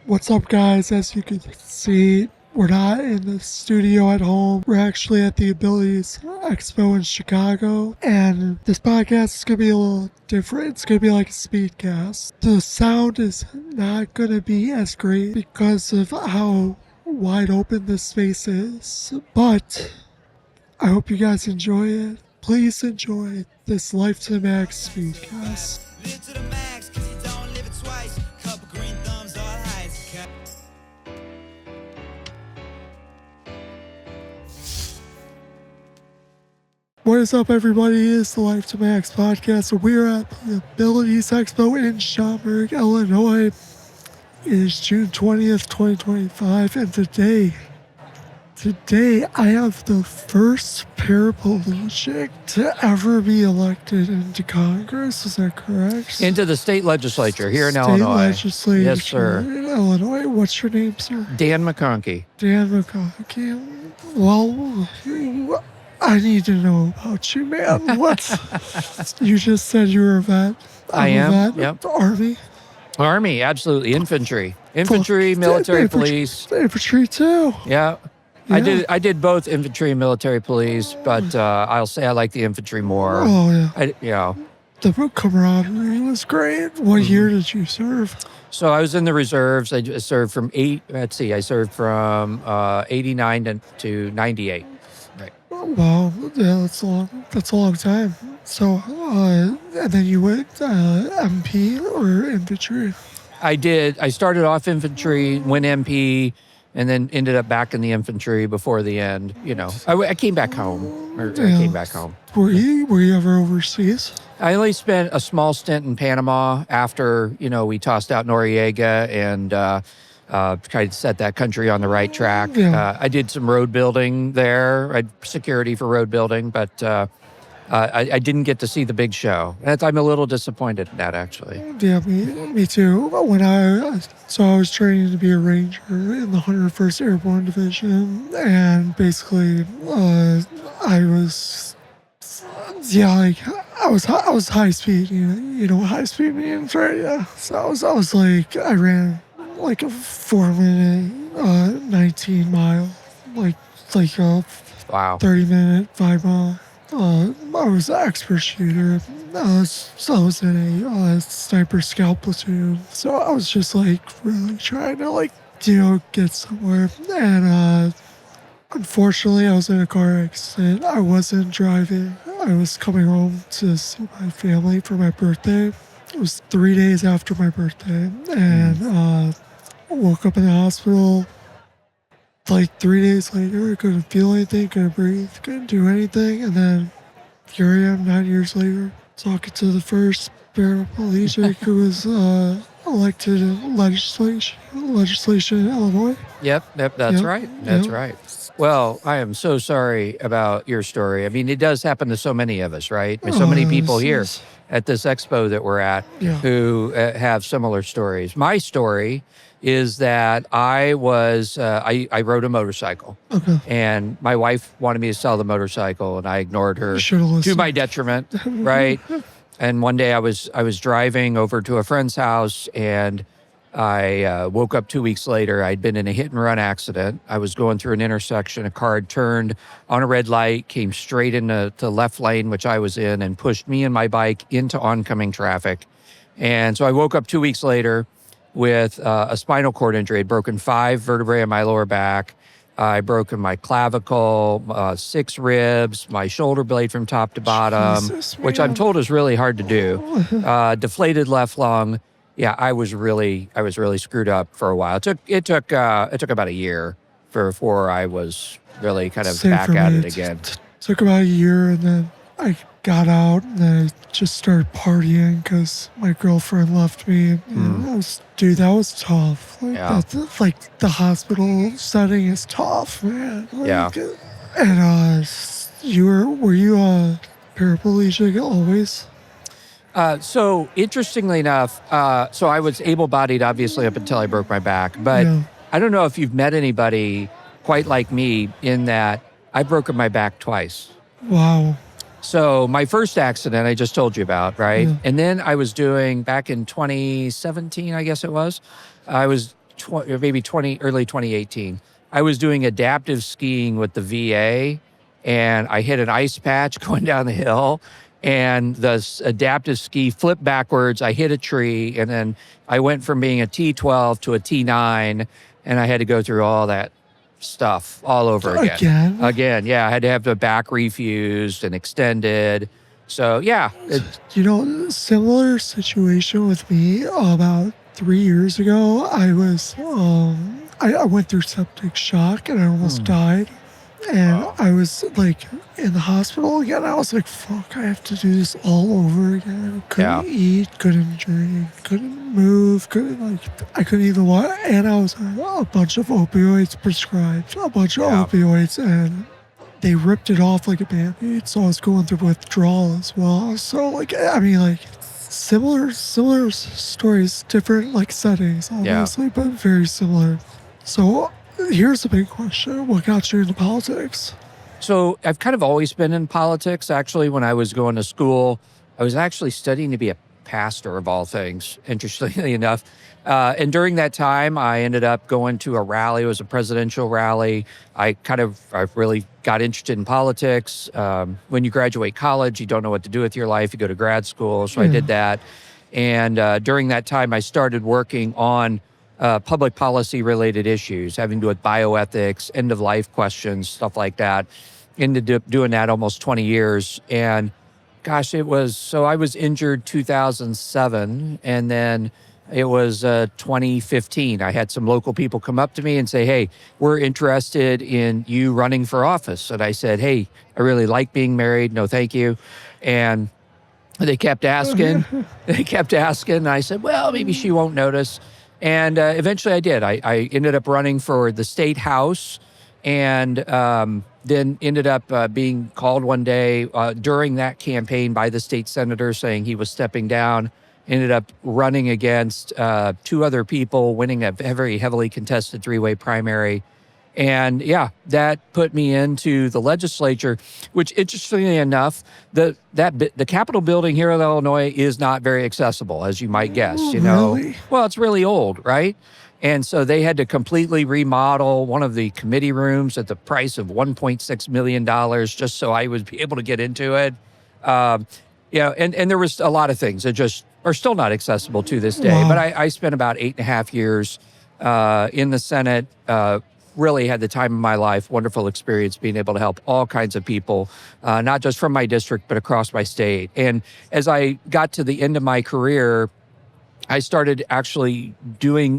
What's up, guys? As you can see, we're not in the studio at home. We're actually at the Abilities Expo in Chicago. And this podcast is going to be a little different. It's going to be like a speedcast. The sound is not going to be as great because of how wide open this space is. But I hope you guys enjoy it. Please enjoy this Life to the Max speedcast. Live to the max, cause you don't live it twice. Couple green thumbs, all highs. What is up, everybody? It's the Life to Max podcast. We're at the Abilities Expo in Schaumburg, Illinois. It is June 20th, 2025, and today I have the first paraplegic to ever be elected into Congress. Is that correct? Into the state legislature here in Illinois. State legislature. Yes, sir. In Illinois. What's your name, sir? Dan McConchie. Dan McConchie. Well, I need to know about you, man. You just said you were a vet. I am. A vet. Yep. Army. Army, absolutely. Infantry, military, police. Infantry too. Yeah. Yeah. I did both infantry and military police, but I'll say I like the infantry more. Oh yeah. The camaraderie was great. What year did you serve? So I was in the reserves. I served from 89 to 98. Right. Wow, yeah, that's a long time. So, and then you went MP or infantry? I started off infantry, went MP, and then ended up back in the infantry before the end. You know, I came back home. I came back home. Were you ever overseas? I only spent a small stint in Panama after, we tossed out Noriega and tried to set that country on the right track. Yeah. I did some road building there. I had security for road building, but I didn't get to see the big show. I'm a little disappointed in that, actually. Yeah, me too. I was training to be a ranger in the 101st Airborne Division, and basically, I was high speed. You know what high speed means, right? Yeah. So I ran like a 4-minute, 19 mile, like a Wow. 30-minute, 5 mile. I was an expert shooter. So I was in a sniper scout platoon. So I was just like really trying to get somewhere. And unfortunately, I was in a car accident. I wasn't driving. I was coming home to see my family for my birthday. It was 3 days after my birthday. And I woke up in the hospital. Like 3 days later, I couldn't feel anything, couldn't breathe, couldn't do anything. And then here I am 9 years later, talking to the first paraplegic who was elected in legislation in Illinois. Yep, that's right. That's right. Well, I am so sorry about your story. I mean, it does happen to so many of us, right? I mean, so many people here at this expo that we're at who have similar stories. My story is that I rode a motorcycle. Okay. And my wife wanted me to sell the motorcycle, and I ignored her to my detriment, right? And one day I was driving over to a friend's house, and I woke up 2 weeks later. I'd been in a hit and run accident. I was going through an intersection. A car had turned on a red light, came straight into the left lane, which I was in, and pushed me and my bike into oncoming traffic. And so I woke up 2 weeks later with a spinal cord injury. I'd broken 5 vertebrae in my lower back. I broken my clavicle, 6 ribs, my shoulder blade from top to bottom, which I'm told is really hard to do. Deflated left lung. Yeah, I was really screwed up for a while. It took about a year before I was really kind of back at it again. Took about a year, and then I got out, and then I just started partying because my girlfriend left me. That was tough. The hospital setting is tough, man. And were you a paraplegic always? So interestingly enough, so I was able-bodied obviously up until I broke my back, but I don't know if you've met anybody quite like me in that I've broken my back twice. Wow. So my first accident I just told you about, right? Yeah. And then I was doing, back in 2017, I guess it was, I was early 2018. I was doing adaptive skiing with the VA, and I hit an ice patch going down the hill, and the adaptive ski flipped backwards. I hit a tree, and then I went from being a T12 to a T9, and I had to go through all that stuff all over again. Again, yeah. I had to have the back refused and extended. So, yeah. Similar situation with me about 3 years ago. I was, I went through septic shock and I almost died. And I was like in the hospital again. I was like, fuck, I have to do this all over again. Couldn't eat, couldn't drink, couldn't move, I couldn't even walk. And I was on a bunch of opioids prescribed, and they ripped it off like a band-aid. So I was going through withdrawal as well. So similar stories, different settings, obviously, but very similar. So here's the big question. What got you into politics? So I've kind of always been in politics. Actually, when I was going to school, I was actually studying to be a pastor of all things, interestingly enough. And during that time, I ended up going to a rally. It was a presidential rally. I really got interested in politics. When you graduate college, you don't know what to do with your life. You go to grad school. So I did that. And during that time, I started working on public policy related issues having to do with bioethics, end of life questions, stuff like that. Ended up doing that almost 20 years. And gosh, I was injured 2007. And then it was 2015. I had some local people come up to me and say, hey, we're interested in you running for office. And I said, hey, I really like being married. No, thank you. And they kept asking. And I said, well, maybe she won't notice. And eventually I did. I ended up running for the state house, and then ended up being called one day during that campaign by the state senator saying he was stepping down. Ended up running against two other people, winning a very heavily contested three-way primary. And yeah, that put me into the legislature, which interestingly enough, the Capitol building here in Illinois is not very accessible, as you might guess. Really? Well, it's really old, right? And so they had to completely remodel one of the committee rooms at the price of $1.6 million just so I would be able to get into it. And there was a lot of things that just are still not accessible to this day. Wow. But I spent about 8.5 years in the Senate. Really had the time of my life, wonderful experience being able to help all kinds of people, not just from my district, but across my state. And as I got to the end of my career, I started actually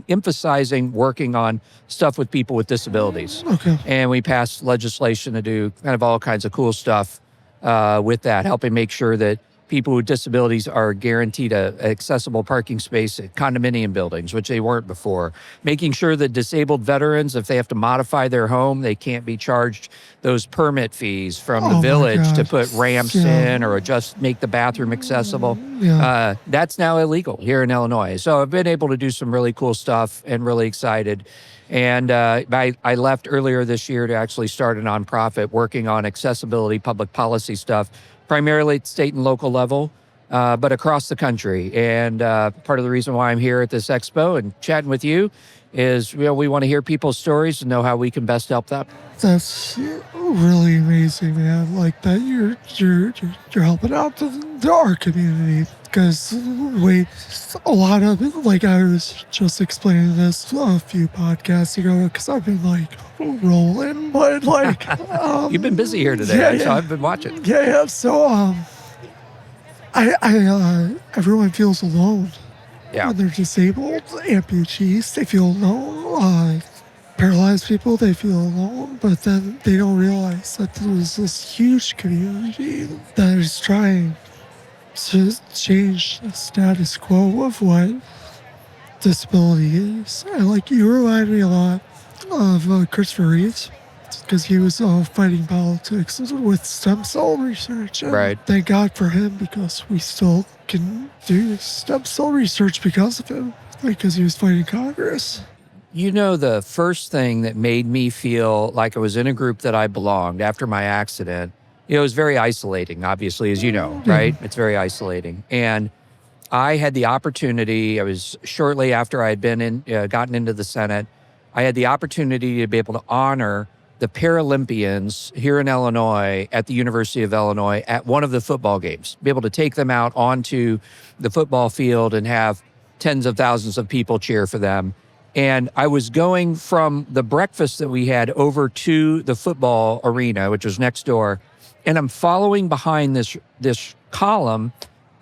emphasizing working on stuff with people with disabilities. Okay. And we passed legislation to do kind of all kinds of cool stuff with that, helping make sure that people with disabilities are guaranteed an accessible parking space at condominium buildings, which they weren't before. Making sure that disabled veterans, if they have to modify their home, they can't be charged those permit fees from the village to put ramps in or just make the bathroom accessible. Yeah. That's now illegal here in Illinois. So I've been able to do some really cool stuff and really excited. And I left earlier this year to actually start a nonprofit working on accessibility public policy stuff, primarily at state and local level, but across the country. And part of the reason why I'm here at this expo and chatting with you is we want to hear people's stories and know how we can best help them. That's really amazing, man. Like that you're helping out our community. Because a lot of it, like I was just explaining this a few podcasts ago, because I've been rolling, but you've been busy here today, so I've been watching. Yeah. So everyone feels alone. Yeah. When they're disabled, amputees, they feel alone. Paralyzed people, they feel alone, but then they don't realize that there's this huge community that is trying to change the status quo of what disability is. And you remind me a lot of Christopher Reeves, because he was fighting politics with stem cell research. And right. Thank God for him, because we still can do stem cell research because of him, because he was fighting Congress. The first thing that made me feel like I was in a group that I belonged after my accident, it was very isolating, obviously, as you know, right? It's very isolating. And I had the opportunity, I was shortly after I had been gotten into the Senate, I had the opportunity to be able to honor the Paralympians here in Illinois at the University of Illinois at one of the football games, be able to take them out onto the football field and have tens of thousands of people cheer for them. And I was going from the breakfast that we had over to the football arena, which was next door. And I'm following behind this column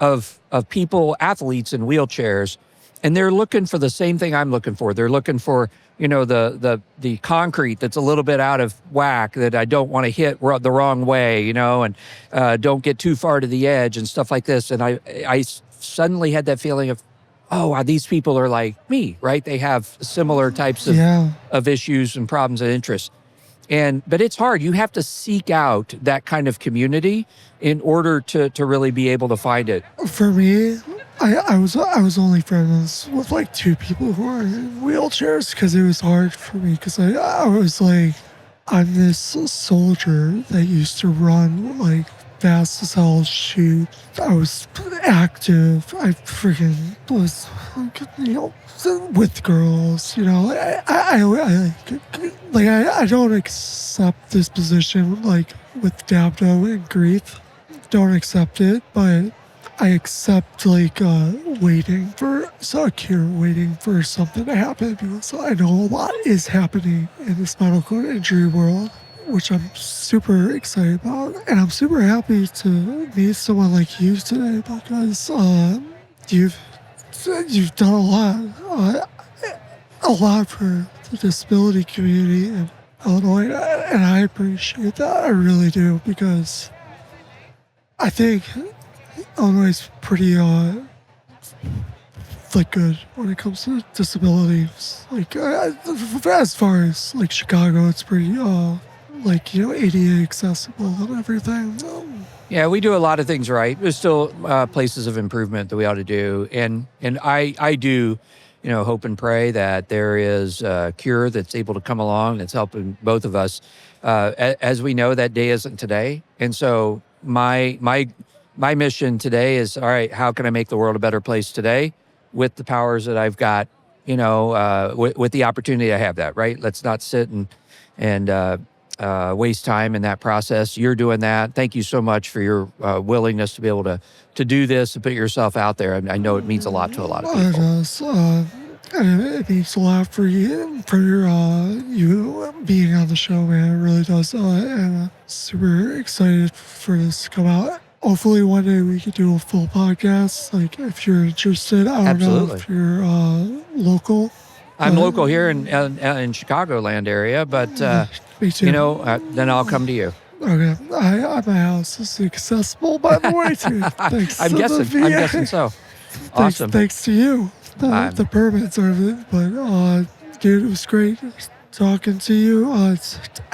of people, athletes in wheelchairs, and they're looking for the same thing I'm looking for. They're looking for, the concrete that's a little bit out of whack that I don't want to hit the wrong way, and don't get too far to the edge and stuff like this. And I suddenly had that feeling of, oh, wow, these people are like me, right? They have similar types of issues and problems and interests. But it's hard. You have to seek out that kind of community in order to really be able to find it. For me, I was only friends with like two people who are in wheelchairs because it was hard for me because I was like, I'm this soldier that used to run like fast as hell, shoot. I was active. I freaking was, with girls. I don't accept this position like with Dabdo and grief. Don't accept it, but I accept waiting for something to happen because I know a lot is happening in the spinal cord injury world, which I'm super excited about. And I'm super happy to meet someone like you today because you've done a lot for the disability community in Illinois, and I appreciate that. I really do, because I think Illinois is pretty good when it comes to disabilities. As far as Chicago, it's pretty ADA accessible and everything. Yeah, we do a lot of things right. There's still places of improvement that we ought to do, and I do, hope and pray that there is a cure that's able to come along that's helping both of us. As we know, that day isn't today, and so my mission today is, all right, how can I make the world a better place today with the powers that I've got, with the opportunity I have that, right? Let's not sit and waste time in that process. You're doing that. Thank you so much for your willingness to be able to do this and put yourself out there. I know it means a lot to a lot of people. It does. It means a lot for you being on the show, man. It really does. And I'm super excited for this to come out. Hopefully one day we could do a full podcast. If you're interested, I don't know if you're local. I'm local here in Chicagoland area, but me too. Then I'll come to you. Okay, my house is accessible, by the way, too. Thanks. I'm guessing so. Awesome. Thanks to you. The permits are it, but dude, it was great talking to you. I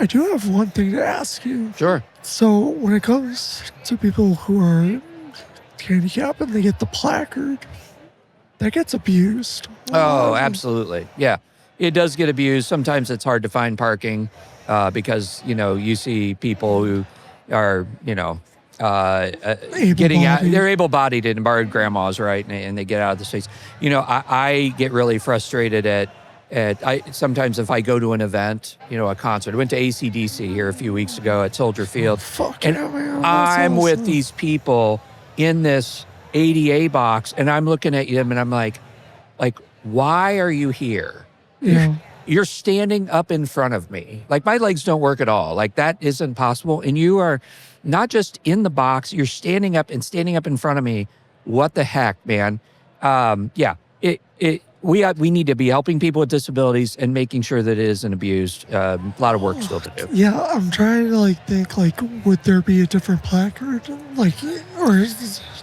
do have one thing to ask you. Sure. So when it comes to people who are handicapped and they get the placard, that gets abused. Oh, absolutely. Yeah, it does get abused. Sometimes it's hard to find parking because, you see people who are, getting out. They're able-bodied and borrowed grandmas, right? And they get out of the streets. I get really frustrated sometimes if I go to an event, a concert. I went to AC/DC here a few weeks ago at Soldier Field. Man, I'm awesome. with these people in this ADA box, and I'm looking at them, and I'm like, why are you here? Yeah. You're standing up in front of me. My legs don't work at all. That isn't possible. And you are not just in the box, you're standing up in front of me. What the heck, man? We need to be helping people with disabilities and making sure that it isn't abused. A lot of work still to do. Yeah, I'm trying to think would there be a different placard?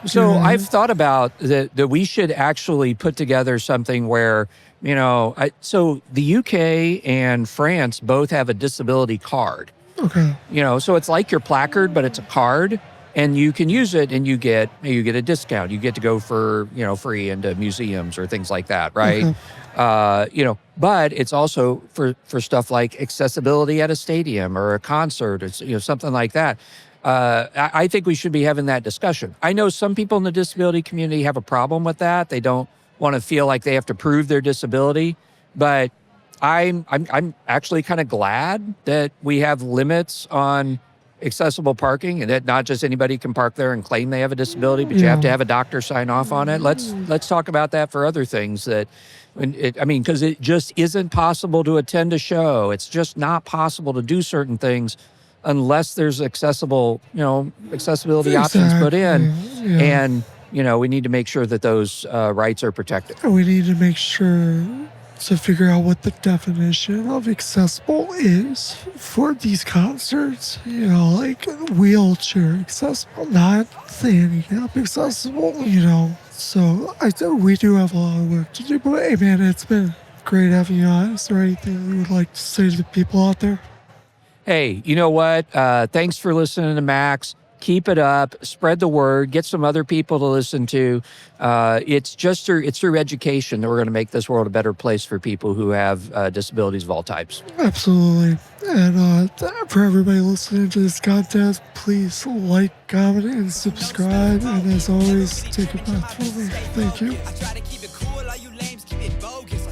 So I've thought about that we should actually put together something where, so the UK and France both have a disability card. Okay. So it's like your placard, but it's a card. And you can use it, and you get a discount. You get to go for free into museums or things like that, right? Okay. But it's also for stuff like accessibility at a stadium or a concert, or something like that. I think we should be having that discussion. I know some people in the disability community have a problem with that. They don't want to feel like they have to prove their disability, but I'm actually kind of glad that we have limits on accessible parking, and that not just anybody can park there and claim they have a disability, but you have to have a doctor sign off on it. Let's talk about that for other things because it just isn't possible to attend a show. It's just not possible to do certain things unless there's accessibility options put in. Yeah. And, we need to make sure that those rights are protected. We need to make sure to figure out what the definition of accessible is for these concerts. Like wheelchair accessible, not handicap accessible, So we do have a lot of work to do. But hey, man, it's been great having you on. Is there anything you would like to say to the people out there? Hey, you know what? Thanks for listening to Max. Keep it up. Spread the word. Get some other people to listen to. It's through education that we're going to make this world a better place for people who have disabilities of all types. Absolutely. And for everybody listening to this content, please like, comment, and subscribe. And as always, take a breath for me. Thank you. I try to keep it cool, all you lames keep it bogus.